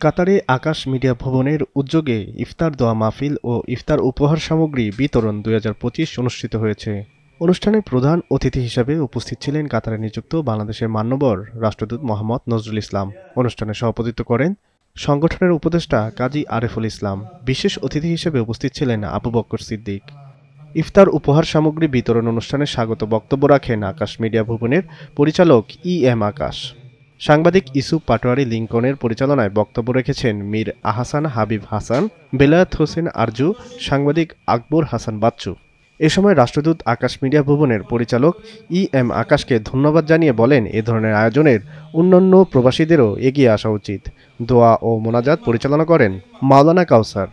কাতারে আকাশ মিডিয়া ভবনের উদ্যোগে ইফতার দোয়া মাহফিল ও ইফতার উপহার সামগ্রী বিতরণ ২০২৫ অনুষ্ঠিত হয়েছে। অনুষ্ঠানে প্রধান অতিথি হিসেবে উপস্থিত ছিলেন কাতারে নিযুক্ত বাংলাদেশের মান্যবর রাষ্ট্রদূত মোহাম্মদ নজরুল ইসলাম। অনুষ্ঠানে সভাপতিত্ব করেন সংগঠনের উপদেষ্টা কাজী আরেফুল ইসলাম। বিশেষ অতিথি হিসেবে উপস্থিত ছিলেন আবু বকর সিদ্দিক। ইফতার উপহার সামগ্রী বিতরণ অনুষ্ঠানে স্বাগত বক্তব্য রাখেন আকাশ মিডিয়া ভবনের পরিচালক এম আকাশ। সাংবাদিক ইসুফ পাটোয়ারি লিংকনের পরিচালনায় বক্তব্য রেখেছেন মীর আহসান হাবিব হাসান, বেলায়েত হোসেন আরজু, সাংবাদিক আকবর হাসান বাচ্চু। এ সময় রাষ্ট্রদূত আকাশ মিডিয়া ভবনের পরিচালক এম আকাশকে ধন্যবাদ জানিয়ে বলেন, এ ধরনের আয়োজনের অন্যান্য প্রবাসীদেরও এগিয়ে আসা উচিত। দোয়া ও মোনাজাত পরিচালনা করেন মাওলানা কাউসার।